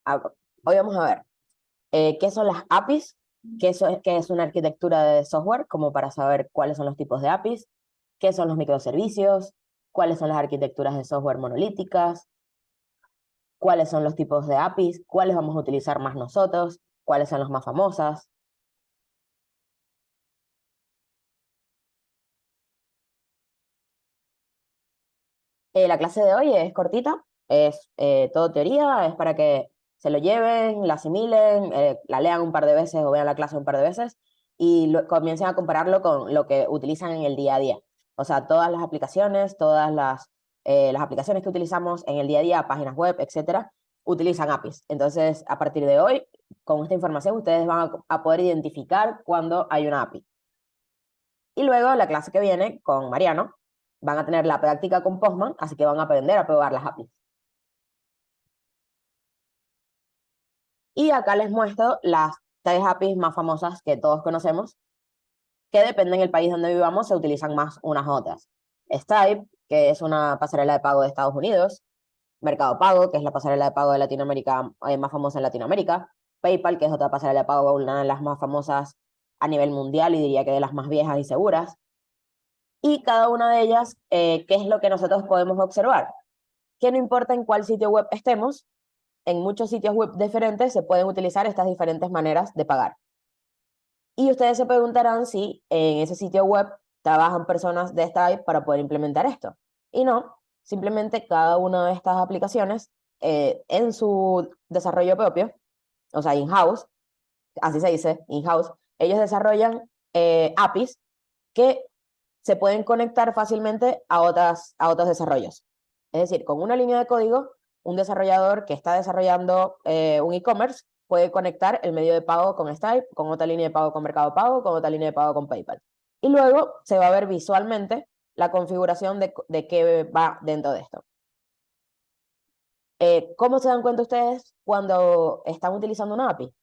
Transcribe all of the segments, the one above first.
Ah, hoy vamos a ver qué son las APIs, qué es una arquitectura de software, como para saber cuáles son los tipos de APIs, qué son los microservicios, cuáles son las arquitecturas de software monolíticas, cuáles son los tipos de APIs, cuáles vamos a utilizar más nosotros, cuáles son las más famosas. La clase de hoy es cortita, es todo teoría, es para que se lo lleven, la asimilen, la lean un par de veces o vean la clase un par de veces y comiencen a compararlo con lo que utilizan en el día a día. O sea, todas las aplicaciones, todas las aplicaciones que utilizamos en el día a día, páginas web, etcétera, utilizan APIs. Entonces, a partir de hoy, con esta información, ustedes van a poder identificar cuando hay una API. Y luego, la clase que viene con Mariano, van a tener la práctica con Postman, así que van a aprender a probar las APIs. Y acá les muestro las tres APIs más famosas que todos conocemos, que dependen del país donde vivamos, se utilizan más unas u otras. Stripe, que es una pasarela de pago de Estados Unidos. Mercado Pago, que es la pasarela de pago de Latinoamérica, más famosa en Latinoamérica. PayPal, que es otra pasarela de pago, una de las más famosas a nivel mundial y diría que de las más viejas y seguras. Y cada una de ellas, ¿qué es lo que nosotros podemos observar? Que no importa en cuál sitio web estemos, en muchos sitios web diferentes se pueden utilizar estas diferentes maneras de pagar. Y ustedes se preguntarán si en ese sitio web trabajan personas de Stripe para poder implementar esto. Y no, simplemente cada una de estas aplicaciones en su desarrollo propio, o sea, in-house, así se dice, in-house, ellos desarrollan APIs que se pueden conectar fácilmente a otros desarrollos. Es decir, con una línea de código, un desarrollador que está desarrollando un e-commerce puede conectar el medio de pago con Stripe, con otra línea de pago con Mercado Pago, con otra línea de pago con PayPal. Y luego se va a ver visualmente la configuración de qué va dentro de esto. ¿Cómo se dan cuenta ustedes cuando están utilizando una API?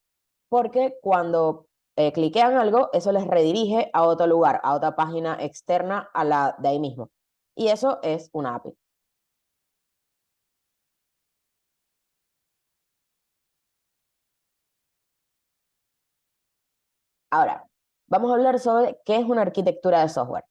Porque cuando cliquean algo, eso les redirige a otro lugar, a otra página externa a la de ahí mismo. Y eso es una API. Ahora, vamos a hablar sobre qué es una arquitectura de software.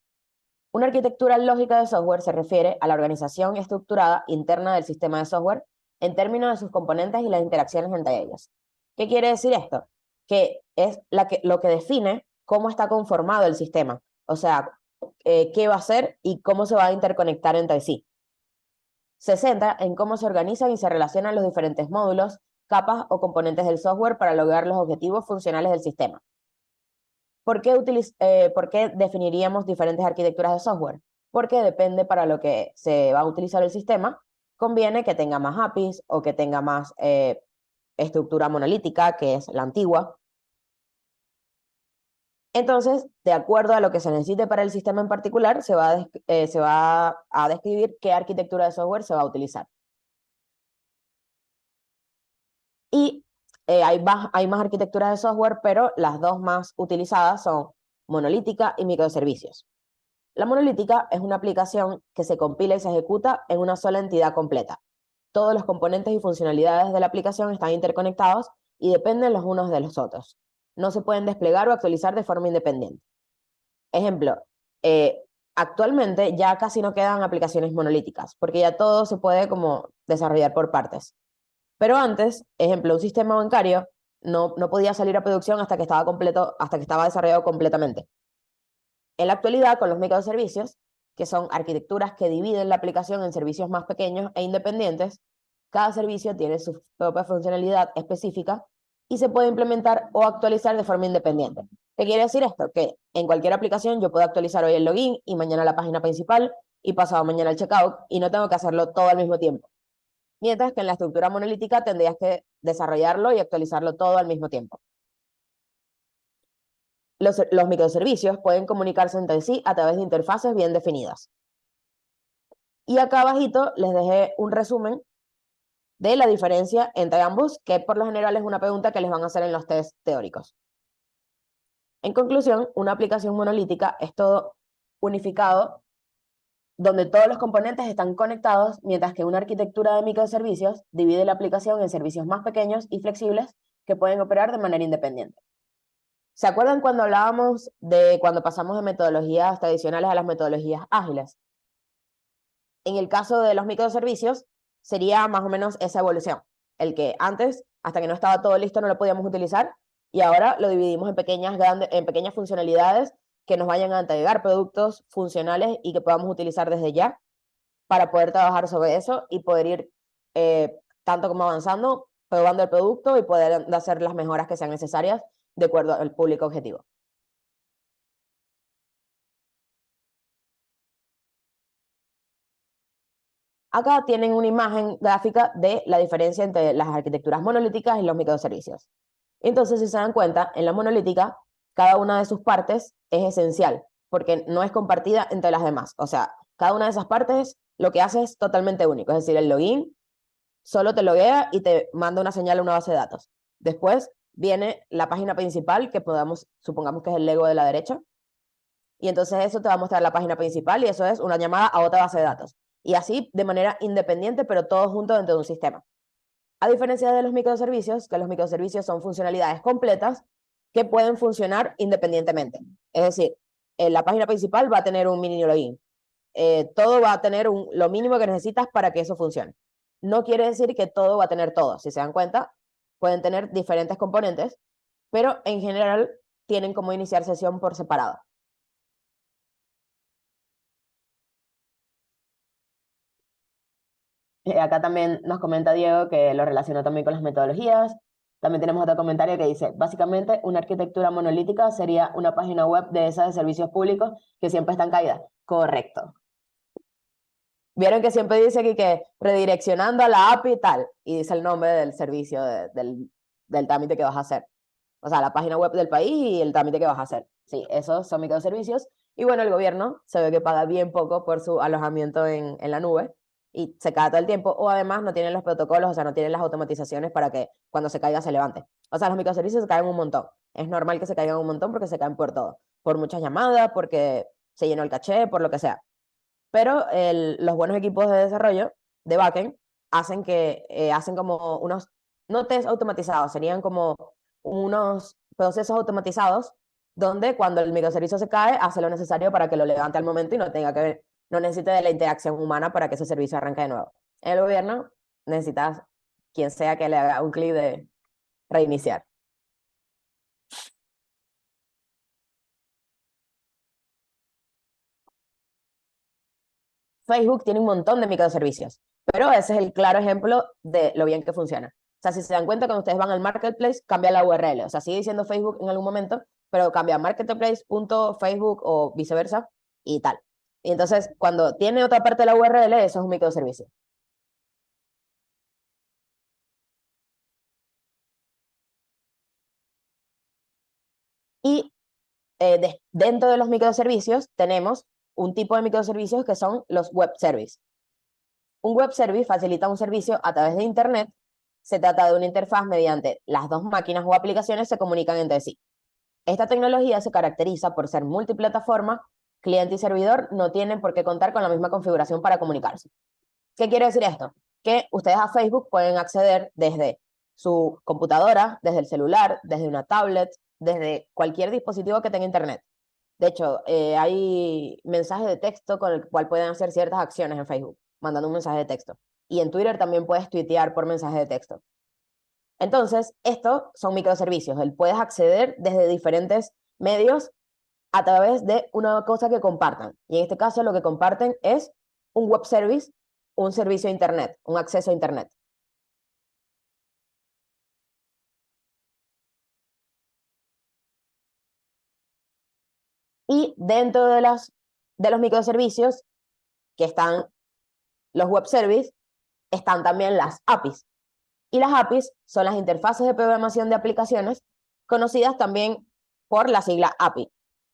Una arquitectura lógica de software se refiere a la organización estructurada interna del sistema de software en términos de sus componentes y las interacciones entre ellos. ¿Qué quiere decir esto? Que es lo que define cómo está conformado el sistema, o sea, qué va a hacer y cómo se va a interconectar entre sí. Se centra en cómo se organizan y se relacionan los diferentes módulos, capas o componentes del software para lograr los objetivos funcionales del sistema. ¿Por qué definiríamos diferentes arquitecturas de software? Porque depende para lo que se va a utilizar el sistema, conviene que tenga más APIs o que tenga más estructura monolítica, que es la antigua. Entonces, de acuerdo a lo que se necesite para el sistema en particular, se va a describir qué arquitectura de software se va a utilizar. Y hay más arquitecturas de software, pero las dos más utilizadas son monolítica y microservicios. La monolítica es una aplicación que se compila y se ejecuta en una sola entidad completa. Todos los componentes y funcionalidades de la aplicación están interconectados y dependen los unos de los otros. No se pueden desplegar o actualizar de forma independiente. Ejemplo, eh, actualmente ya casi no quedan aplicaciones monolíticas, porque ya todo se puede como desarrollar por partes. Pero antes, ejemplo, un sistema bancario no podía salir a producción hasta que estaba completo, hasta que estaba desarrollado completamente. En la actualidad, con los microservicios, que son arquitecturas que dividen la aplicación en servicios más pequeños e independientes, cada servicio tiene su propia funcionalidad específica y se puede implementar o actualizar de forma independiente. ¿Qué quiere decir esto? Que en cualquier aplicación yo puedo actualizar hoy el login y mañana la página principal y pasado mañana el checkout y no tengo que hacerlo todo al mismo tiempo. Mientras que en la estructura monolítica tendrías que desarrollarlo y actualizarlo todo al mismo tiempo. Los microservicios pueden comunicarse entre sí a través de interfaces bien definidas. Y acá abajito les dejé un resumen de la diferencia entre ambos, que por lo general es una pregunta que les van a hacer en los test teóricos. En conclusión, una aplicación monolítica es todo unificado donde todos los componentes están conectados, mientras que una arquitectura de microservicios divide la aplicación en servicios más pequeños y flexibles que pueden operar de manera independiente. ¿Se acuerdan cuando hablábamos de cuando pasamos de metodologías tradicionales a las metodologías ágiles? En el caso de los microservicios, sería más o menos esa evolución. El que antes, hasta que no estaba todo listo, no lo podíamos utilizar, y ahora lo dividimos en pequeñas funcionalidades que nos vayan a entregar productos funcionales y que podamos utilizar desde ya para poder trabajar sobre eso y poder ir tanto como avanzando, probando el producto y poder hacer las mejoras que sean necesarias de acuerdo al público objetivo. Acá tienen una imagen gráfica de la diferencia entre las arquitecturas monolíticas y los microservicios. Entonces, si se dan cuenta, en la monolítica, cada una de sus partes es esencial, porque no es compartida entre las demás. O sea, cada una de esas partes lo que hace es totalmente único. Es decir, el login solo te loguea y te manda una señal a una base de datos. Después viene la página principal, que supongamos que es el Lego de la derecha, y entonces eso te va a mostrar la página principal y eso es una llamada a otra base de datos. Y así de manera independiente, pero todo junto dentro de un sistema. A diferencia de los microservicios, que los microservicios son funcionalidades completas que pueden funcionar independientemente. Es decir, la página principal va a tener un mini login. Todo va a tener lo mínimo que necesitas para que eso funcione. No quiere decir que todo va a tener todo. Si se dan cuenta, pueden tener diferentes componentes, pero en general tienen como iniciar sesión por separado. Acá también nos comenta Diego que lo relacionó también con las metodologías. También tenemos otro comentario que dice, básicamente una arquitectura monolítica sería una página web de esas de servicios públicos que siempre están caídas. Correcto. Vieron que siempre dice aquí que redireccionando a la API y tal, y dice el nombre del servicio, del trámite que vas a hacer. O sea, la página web del país y el trámite que vas a hacer. Sí, esos son microservicios. Y bueno, el gobierno se ve que paga bien poco por su alojamiento en la nube y se cae todo el tiempo, o además no tienen los protocolos, o sea, no tienen las automatizaciones para que cuando se caiga se levante. O sea, los microservicios se caen un montón. Es normal que se caigan un montón porque se caen por todo, por muchas llamadas, porque se llenó el caché, por lo que sea. Pero los buenos equipos de desarrollo de backend hacen como unos, no test automatizados, serían como unos procesos automatizados donde cuando el microservicio se cae, hace lo necesario para que lo levante al momento y no necesite de la interacción humana para que ese servicio arranque de nuevo. En el gobierno necesitas quien sea que le haga un clic de reiniciar. Facebook tiene un montón de microservicios, pero ese es el claro ejemplo de lo bien que funciona. O sea, si se dan cuenta, cuando ustedes van al marketplace, cambia la URL. O sea, sigue diciendo Facebook en algún momento, pero cambia marketplace.facebook o viceversa y tal. Y entonces, cuando tiene otra parte de la URL, eso es un microservicio. Y dentro de los microservicios tenemos un tipo de microservicios que son los web service. Un web service facilita un servicio a través de Internet. Se trata de una interfaz mediante las dos máquinas o aplicaciones se comunican entre sí. Esta tecnología se caracteriza por ser multiplataforma. Cliente y servidor no tienen por qué contar con la misma configuración para comunicarse. ¿Qué quiere decir esto? Que ustedes a Facebook pueden acceder desde su computadora, desde el celular, desde una tablet, desde cualquier dispositivo que tenga Internet. De hecho, hay mensajes de texto con el cual pueden hacer ciertas acciones en Facebook, mandando un mensaje de texto. Y en Twitter también puedes tuitear por mensaje de texto. Entonces, estos son microservicios. Puedes acceder desde diferentes medios a través de una cosa que compartan. Y en este caso lo que comparten es un web service, un servicio a Internet, un acceso a Internet. Y dentro de los microservicios que están los web service, están también las APIs. Y las APIs son las interfaces de programación de aplicaciones, conocidas también por la sigla API.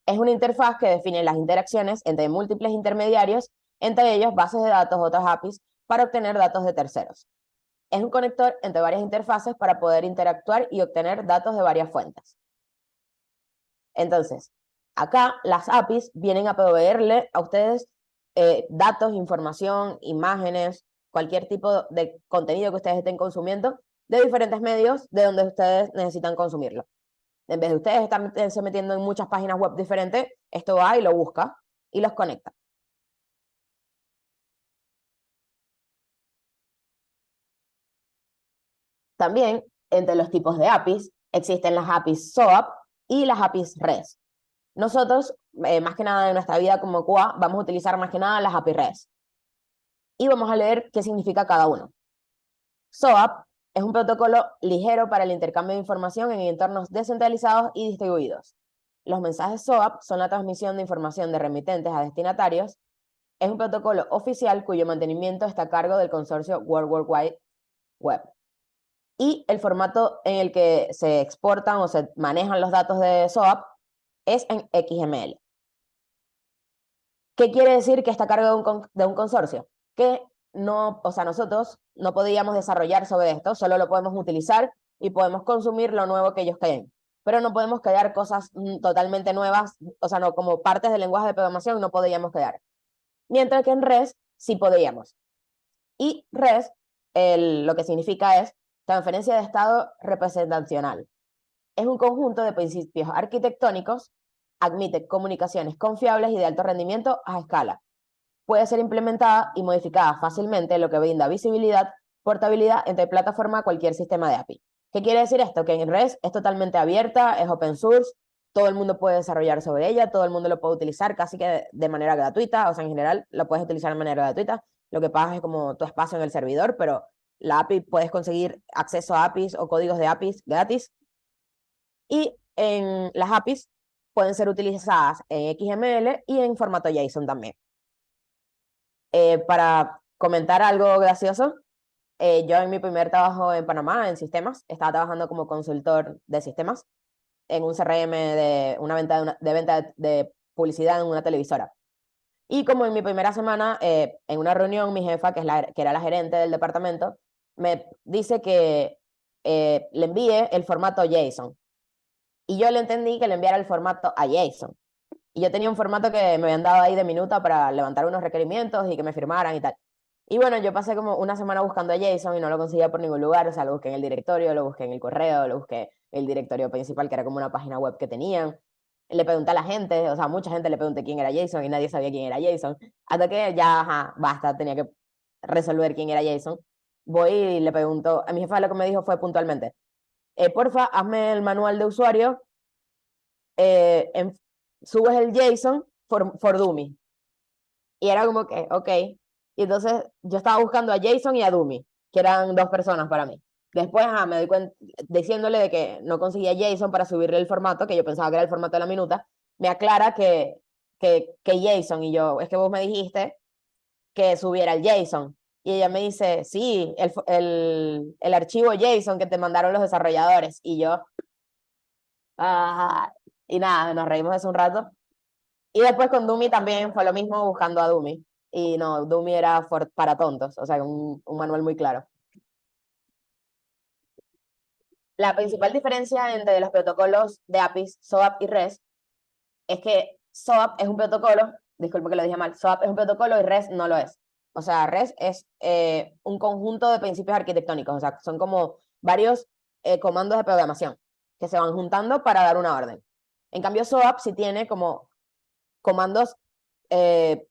Es una interfaz que define las interacciones entre múltiples intermediarios, entre ellos bases de datos, otras APIs, para obtener datos de terceros. Es un conector entre varias interfaces para poder interactuar y obtener datos de varias fuentes. Entonces, acá las APIs vienen a proveerle a ustedes datos, información, imágenes, cualquier tipo de contenido que ustedes estén consumiendo de diferentes medios de donde ustedes necesitan consumirlo. En vez de ustedes estar se metiendo en muchas páginas web diferentes, esto va y lo busca y los conecta. También, entre los tipos de APIs, existen las APIs SOAP y las APIs REST. Nosotros, más que nada en nuestra vida como QA, vamos a utilizar más que nada las APIs REST. Y vamos a leer qué significa cada uno. SOAP es un protocolo ligero para el intercambio de información en entornos descentralizados y distribuidos. Los mensajes SOAP son la transmisión de información de remitentes a destinatarios. Es un protocolo oficial cuyo mantenimiento está a cargo del consorcio World Wide Web. Y el formato en el que se exportan o se manejan los datos de SOAP es en XML. ¿Qué quiere decir que está a cargo de un consorcio? Que no, o sea, nosotros no podíamos desarrollar sobre esto, solo lo podemos utilizar y podemos consumir lo nuevo que ellos creen. Pero no podemos crear cosas totalmente nuevas, o sea, no, como partes del lenguaje de programación no podíamos crear. Mientras que en REST sí podíamos. Y REST, lo que significa es transferencia de estado representacional. Es un conjunto de principios arquitectónicos, admite comunicaciones confiables y de alto rendimiento a escala. Puede ser implementada y modificada fácilmente, lo que brinda visibilidad, portabilidad entre plataforma a cualquier sistema de API. ¿Qué quiere decir esto? Que en REST es totalmente abierta, es open source, todo el mundo puede desarrollar sobre ella, todo el mundo lo puede utilizar casi que de manera gratuita, o sea, en general lo puedes utilizar de manera gratuita. Lo que pagas es como tu espacio en el servidor, pero la API puedes conseguir acceso a APIs o códigos de APIs gratis. Y en las APIs pueden ser utilizadas en XML y en formato JSON también. Para comentar algo gracioso, yo en mi primer trabajo en Panamá, en sistemas, estaba trabajando como consultor de sistemas en un CRM de una venta de venta de publicidad en una televisora. Y como en mi primera semana, en una reunión, mi jefa, que era la gerente del departamento, me dice que le envíe el formato JSON. Y yo le entendí que le enviara el formato a JSON. Y yo tenía un formato que me habían dado ahí de minuta para levantar unos requerimientos y que me firmaran y tal. Y bueno, yo pasé como una semana buscando a JSON y no lo conseguía por ningún lugar. O sea, lo busqué en el directorio, lo busqué en el correo, lo busqué en el directorio principal, que era como una página web que tenían. Le pregunté a la gente, o sea, mucha gente le pregunté quién era JSON y nadie sabía quién era JSON. Hasta que ya, ajá, basta, tenía que resolver quién era JSON. Voy y le pregunto, a mi jefa lo que me dijo fue puntualmente, porfa, hazme el manual de usuario, en, subes el JSON for Dummy. Y era como que, ok. Y entonces yo estaba buscando a Jason y a Dumi, que eran dos personas para mí. Después me doy cuenta, diciéndole de que no conseguía Jason para subirle el formato, que yo pensaba que era el formato de la minuta, me aclara que Jason, y yo, es que vos me dijiste que subiera el JSON. Y ella me dice, sí, el archivo JSON que te mandaron los desarrolladores. Y yo, ah, y nada, nos reímos hace un rato. Y después con Dumi también fue lo mismo buscando a Dumi. Y no, Dumi era para tontos, o sea, un manual muy claro. La principal diferencia entre los protocolos de APIs, SOAP y REST, es que SOAP es un protocolo, disculpe que lo dije mal, SOAP es un protocolo y REST no lo es. O sea, REST es un conjunto de principios arquitectónicos, o sea, son como varios comandos de programación que se van juntando para dar una orden. En cambio, SOAP sí tiene como comandos eh,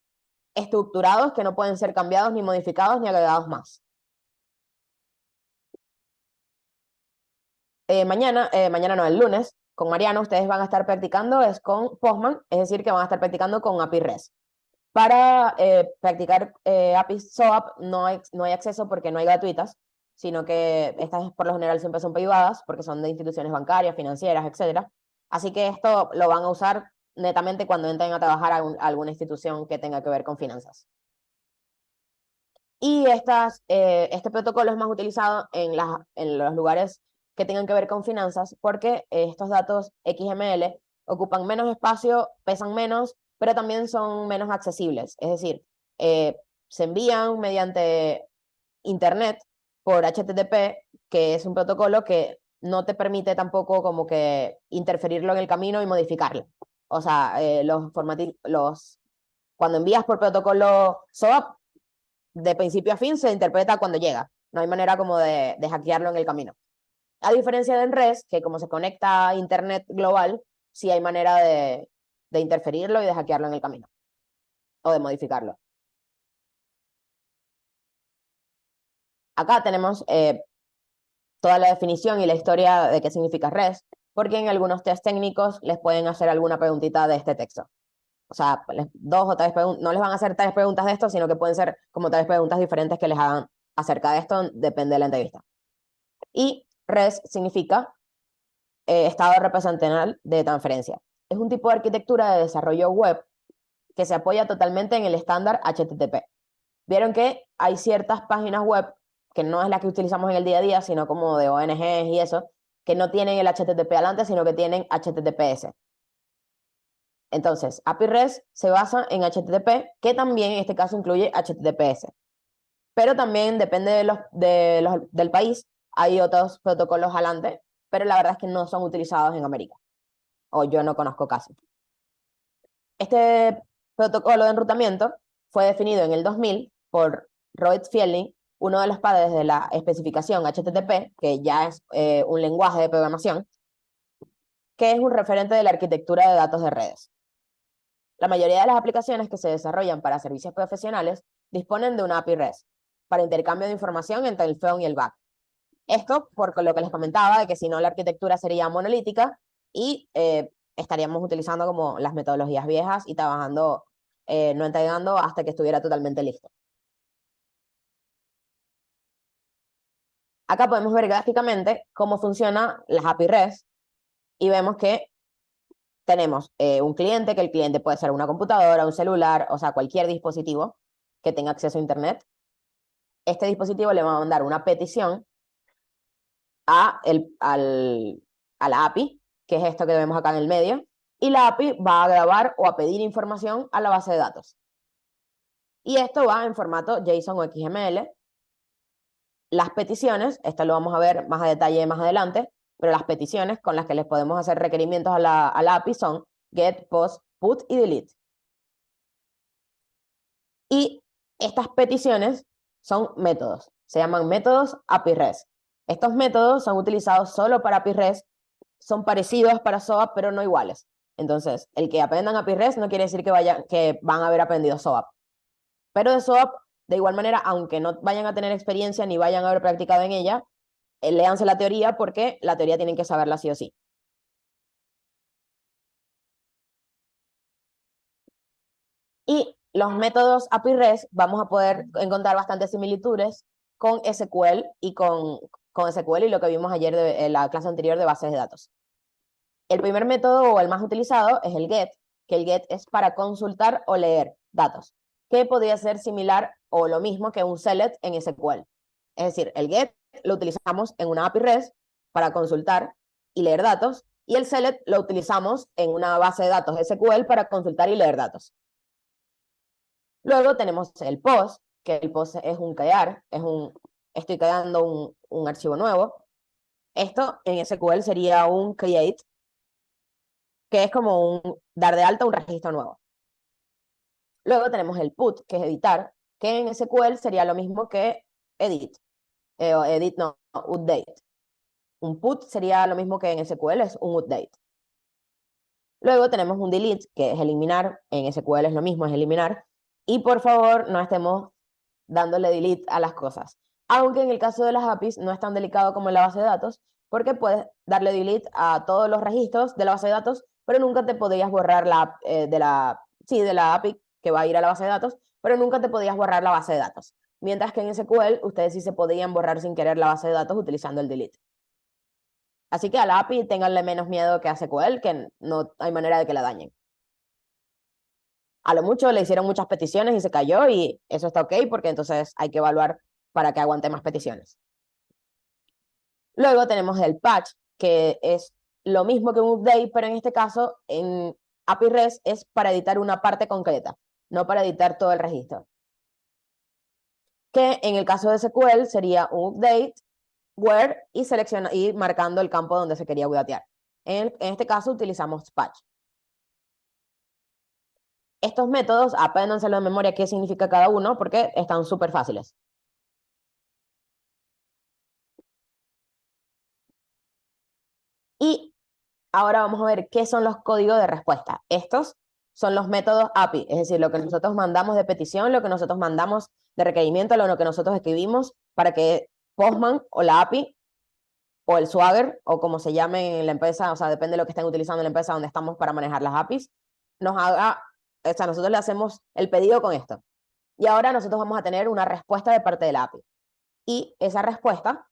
estructurados que no pueden ser cambiados ni modificados ni agregados más. Mañana no, el lunes, con Mariano, ustedes van a estar practicando es con Postman, es decir, que van a estar practicando con API REST. Para practicar API SOAP no hay acceso porque no hay gratuitas, sino que estas por lo general siempre son privadas porque son de instituciones bancarias, financieras, etc. Así que esto lo van a usar netamente cuando entren a trabajar a alguna institución que tenga que ver con finanzas. Y este protocolo es más utilizado en los lugares que tengan que ver con finanzas porque estos datos XML ocupan menos espacio, pesan menos, pero también son menos accesibles. Es decir, se envían mediante Internet por HTTP, que es un protocolo que no te permite tampoco como que interferirlo en el camino y modificarlo. O sea, los Cuando envías por protocolo SOAP, de principio a fin se interpreta cuando llega. No hay manera como de hackearlo en el camino. A diferencia de en REST, que como se conecta a Internet global, sí hay manera de interferirlo y de hackearlo en el camino. O de modificarlo. Acá tenemos toda la definición y la historia de qué significa REST, porque en algunos test técnicos les pueden hacer alguna preguntita de este texto. O sea, dos o tres preguntas, no les van a hacer tres preguntas de esto, sino que pueden ser como tres preguntas diferentes que les hagan acerca de esto, depende de la entrevista. Y REST significa estado representacional de transferencia. Es un tipo de arquitectura de desarrollo web que se apoya totalmente en el estándar HTTP. Vieron que hay ciertas páginas web que no es la que utilizamos en el día a día, sino como de ONGs y eso, que no tienen el HTTP adelante, sino que tienen HTTPS. Entonces, API REST se basa en HTTP, que también en este caso incluye HTTPS. Pero también depende del país, hay otros protocolos adelante, pero la verdad es que no son utilizados en América, o yo no conozco casi. Este protocolo de enrutamiento fue definido en el 2000 por Rohit Fielding, uno de los padres de la especificación HTTP, que ya es un lenguaje de programación, que es un referente de la arquitectura de datos de redes. La mayoría de las aplicaciones que se desarrollan para servicios profesionales disponen de una API REST para intercambio de información entre el front y el back. Esto por lo que les comentaba, de que si no la arquitectura sería monolítica y estaríamos utilizando como las metodologías viejas y trabajando, no entregando hasta que estuviera totalmente listo. Acá podemos ver gráficamente cómo funcionan las API REST y vemos que tenemos un cliente, que el cliente puede ser una computadora, un celular, o sea, cualquier dispositivo que tenga acceso a Internet. Este dispositivo le va a mandar una petición a la API, que es esto que vemos acá en el medio, y la API va a grabar o a pedir información a la base de datos. Y esto va en formato JSON o XML. Las peticiones, esto lo vamos a ver más a detalle más adelante, pero las peticiones con las que les podemos hacer requerimientos a la API son get, post, put y delete. Y estas peticiones son métodos, se llaman métodos API REST. Estos métodos son utilizados solo para API REST, son parecidos para SOAP, pero no iguales. Entonces, el que aprendan API REST no quiere decir que van a haber aprendido SOAP. Pero de SOAP, de igual manera, aunque no vayan a tener experiencia ni vayan a haber practicado en ella, léanse la teoría porque la teoría tienen que saberla sí o sí. Y los métodos API REST vamos a poder encontrar bastantes similitudes con SQL y con SQL y lo que vimos ayer en la clase anterior de bases de datos. El primer método o el más utilizado es el GET, que el GET es para consultar o leer datos, que podría ser similar o lo mismo que un SELECT en SQL. Es decir, el GET lo utilizamos en una API REST para consultar y leer datos, y el SELECT lo utilizamos en una base de datos SQL para consultar y leer datos. Luego tenemos el POST, que el POST es un crear, estoy creando un archivo nuevo. Esto en SQL sería un create, que es como un dar de alta un registro nuevo. Luego tenemos el put, que es editar, que en SQL sería lo mismo que edit, o edit no, update. Un put sería lo mismo que en SQL es un update. Luego tenemos un delete, que es eliminar, en SQL es lo mismo, es eliminar. Y por favor, no estemos dándole delete a las cosas. Aunque en el caso de las APIs no es tan delicado como en la base de datos, porque puedes darle delete a todos los registros de la base de datos, pero nunca te podrías borrar de la API que va a ir a la base de datos, pero nunca te podías borrar la base de datos. Mientras que en SQL ustedes sí se podían borrar sin querer la base de datos utilizando el delete. Así que a la API ténganle menos miedo que a SQL, que no hay manera de que la dañen. A lo mucho le hicieron muchas peticiones y se cayó y eso está ok porque entonces hay que evaluar para que aguante más peticiones. Luego tenemos el patch, que es lo mismo que un update, pero en este caso en API REST es para editar una parte concreta, no para editar todo el registro. Que en el caso de SQL sería un update, where y marcando el campo donde se quería updatear. En este caso utilizamos patch. Estos métodos, apréndanselo de memoria qué significa cada uno, porque están súper fáciles. Y ahora vamos a ver qué son los códigos de respuesta. Estos son los métodos API, es decir, lo que nosotros mandamos de petición, lo que nosotros mandamos de requerimiento, lo que nosotros escribimos para que Postman o la API o el Swagger o como se llame en la empresa, o sea, depende de lo que estén utilizando en la empresa donde estamos para manejar las APIs, nos haga, o sea, nosotros le hacemos el pedido con esto. Y ahora nosotros vamos a tener una respuesta de parte de la API. Y esa respuesta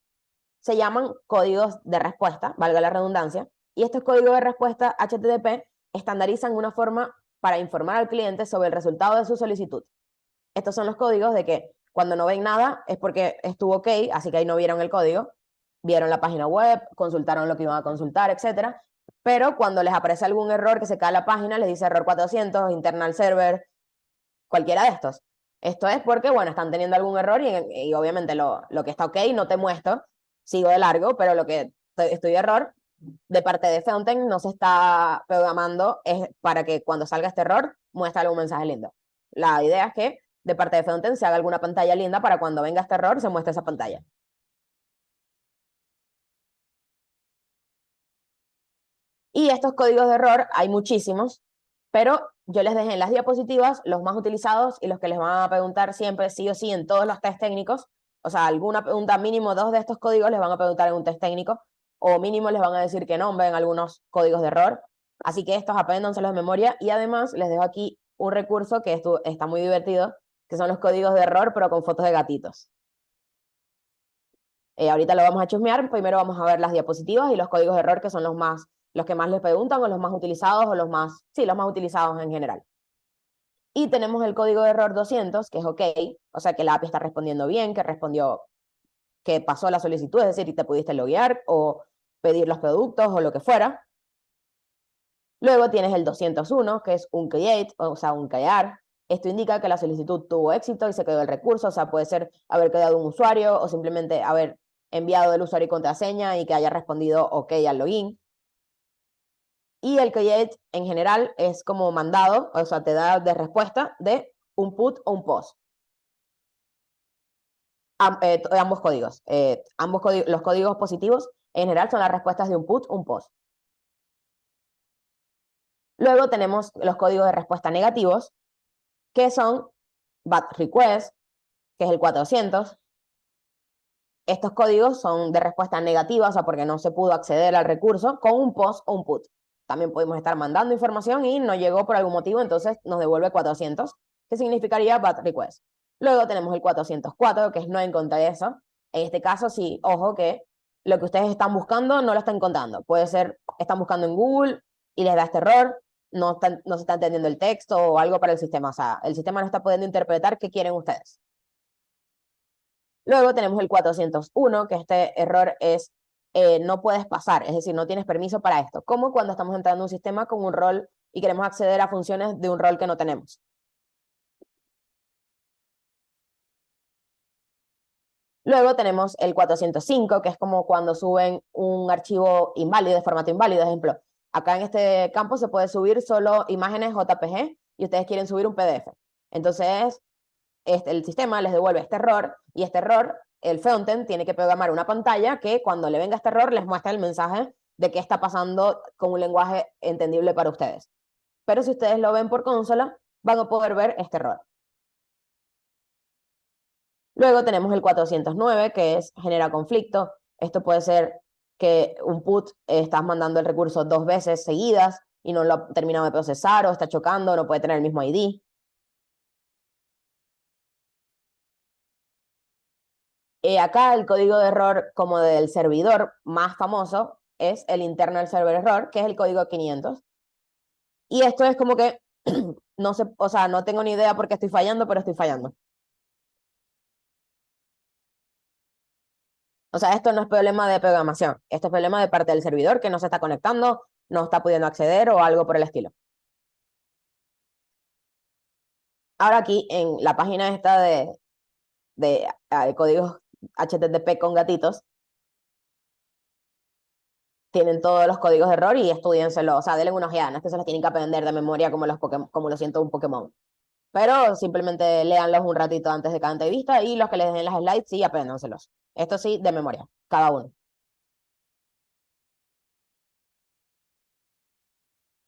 se llaman códigos de respuesta, valga la redundancia, y estos códigos de respuesta HTTP estandarizan una forma para informar al cliente sobre el resultado de su solicitud. Estos son los códigos de que cuando no ven nada es porque estuvo ok, así que ahí no vieron el código, vieron la página web, consultaron lo que iban a consultar, etcétera. Pero cuando les aparece algún error que se cae la página, les dice error 400, internal server, cualquiera de estos. Esto es porque, bueno, están teniendo algún error y obviamente lo que está ok no te muestro, sigo de largo, pero lo que estoy de error de parte de Fountain no se está programando es para que cuando salga este error muestre algún mensaje lindo. La idea es que de parte de Fountain se haga alguna pantalla linda para cuando venga este error se muestre esa pantalla. Y estos códigos de error hay muchísimos, pero yo les dejé en las diapositivas los más utilizados y los que les van a preguntar siempre, sí o sí, en todos los test técnicos. O sea, alguna pregunta mínimo, dos de estos códigos les van a preguntar en un test técnico, o mínimo les van a decir que nombren algunos códigos de error. Así que estos apréndanselos de memoria y además les dejo aquí un recurso que está muy divertido, que son los códigos de error, pero con fotos de gatitos. Ahorita lo vamos a chusmear, primero vamos a ver las diapositivas y los códigos de error que son los que más les preguntan o los más utilizados o los más, sí, los más utilizados en general. Y tenemos el código de error 200, que es OK, o sea que la API está respondiendo bien, que respondió, que pasó la solicitud, es decir, y te pudiste loguear o pedir los productos o lo que fuera. Luego tienes el 201, que es un create, o sea, un crear. Esto indica que la solicitud tuvo éxito y se quedó el recurso, o sea, puede ser haber quedado un usuario o simplemente haber enviado el usuario y contraseña y que haya respondido OK al login. Y el create en general es como mandado, o sea, te da de respuesta de un put o un post. Ambos códigos. Los códigos positivos en general son las respuestas de un put o un post. Luego tenemos los códigos de respuesta negativos, que son bad request, que es el 400. Estos códigos son de respuesta negativa, o sea, porque no se pudo acceder al recurso con un post o un put. También podemos estar mandando información y no llegó por algún motivo, entonces nos devuelve 400, que significaría bad request. Luego tenemos el 404, que es no encontré eso. En este caso, sí, ojo que lo que ustedes están buscando no lo están encontrando. Puede ser, están buscando en Google y les da este error, no se está entendiendo el texto o algo para el sistema. O sea, el sistema no está pudiendo interpretar qué quieren ustedes. Luego tenemos el 401, que este error es no puedes pasar, es decir, no tienes permiso para esto, como cuando estamos entrando en un sistema con un rol y queremos acceder a funciones de un rol que no tenemos. Luego tenemos el 405, que es como cuando suben un archivo inválido, de formato inválido, ejemplo. Acá en este campo se puede subir solo imágenes JPG y ustedes quieren subir un PDF. Entonces, el sistema les devuelve este error y este error, el frontend tiene que programar una pantalla que cuando le venga este error les muestra el mensaje de qué está pasando con un lenguaje entendible para ustedes. Pero si ustedes lo ven por consola, van a poder ver este error. Luego tenemos el 409, que es genera conflicto. Esto puede ser que un put estás mandando el recurso dos veces seguidas y no lo ha terminado de procesar o está chocando, no puede tener el mismo ID. Acá el código de error como del servidor más famoso es el internal server error, que es el código 500. Y esto es como que no sé, o sea, no tengo ni idea por qué estoy fallando, pero estoy fallando. O sea, esto no es problema de programación, esto es problema de parte del servidor que no se está conectando, no está pudiendo acceder o algo por el estilo. Ahora aquí en la página esta de códigos HTTP con gatitos, tienen todos los códigos de error y estudienselo, o sea, denle una ojeada, no es que se los tienen que aprender de memoria como como lo siento un Pokémon. Pero simplemente léanlos un ratito antes de cada entrevista y los que les den las slides, sí, apréndanselos. Esto sí, de memoria, cada uno.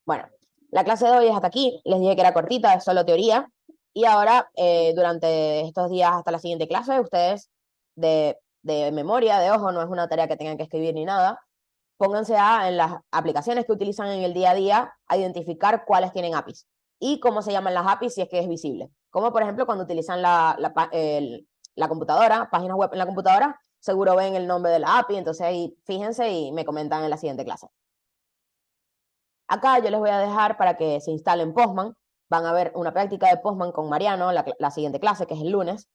Bueno, la clase de hoy es hasta aquí. Les dije que era cortita, es solo teoría. Y ahora, durante estos días hasta la siguiente clase, ustedes de memoria, de ojo, no es una tarea que tengan que escribir ni nada, pónganse en las aplicaciones que utilizan en el día a día a identificar cuáles tienen APIs y cómo se llaman las APIs si es que es visible. Como por ejemplo cuando utilizan la computadora, páginas web en la computadora, seguro ven el nombre de la API, entonces ahí fíjense y me comentan en la siguiente clase. Acá yo les voy a dejar para que se instalen Postman. Van a ver una práctica de Postman con Mariano, la siguiente clase, que es el lunes.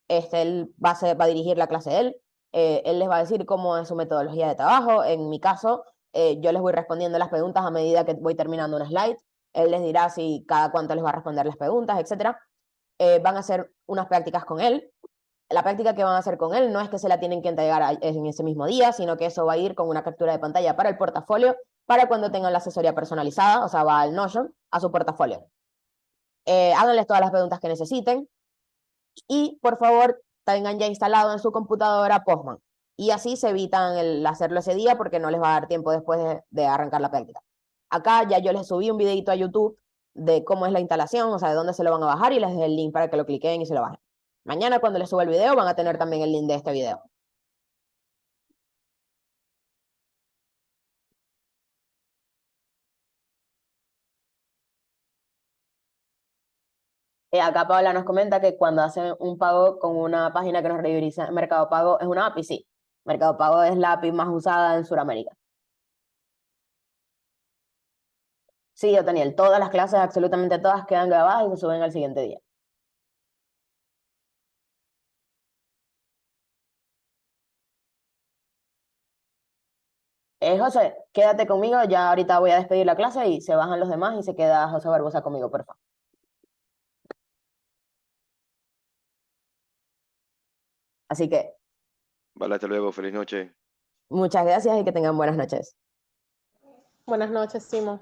Él va a dirigir la clase de él. Él les va a decir cómo es su metodología de trabajo. En mi caso, yo les voy respondiendo las preguntas a medida que voy terminando un slide. Él les dirá si cada cuánto les va a responder las preguntas, etc. Van a hacer unas prácticas con él. La práctica que van a hacer con él no es que se la tienen que entregar en ese mismo día, sino que eso va a ir con una captura de pantalla para el portafolio para cuando tengan la asesoría personalizada, o sea, va al Notion, a su portafolio. Háganles todas las preguntas que necesiten y, por favor, tengan ya instalado en su computadora Postman. Y así se evitan el hacerlo ese día porque no les va a dar tiempo después de arrancar la práctica. Acá ya yo les subí un videito a YouTube de cómo es la instalación, o sea, de dónde se lo van a bajar y les dejé el link para que lo cliquen y se lo bajen. Mañana cuando les suba el video van a tener también el link de este video. Acá Paola nos comenta que cuando hacen un pago con una página que nos revisa Mercado Pago es una API, sí. Mercado Pago es la API más usada en Sudamérica. Sí, Otaniel, todas las clases, absolutamente todas, quedan grabadas y se suben al siguiente día. José, quédate conmigo, ya ahorita voy a despedir la clase y se bajan los demás y se queda José Barbosa conmigo, por favor. Así que Vale, hasta luego, feliz noche. muchas gracias y que tengan buenas noches. Buenas noches, Simo.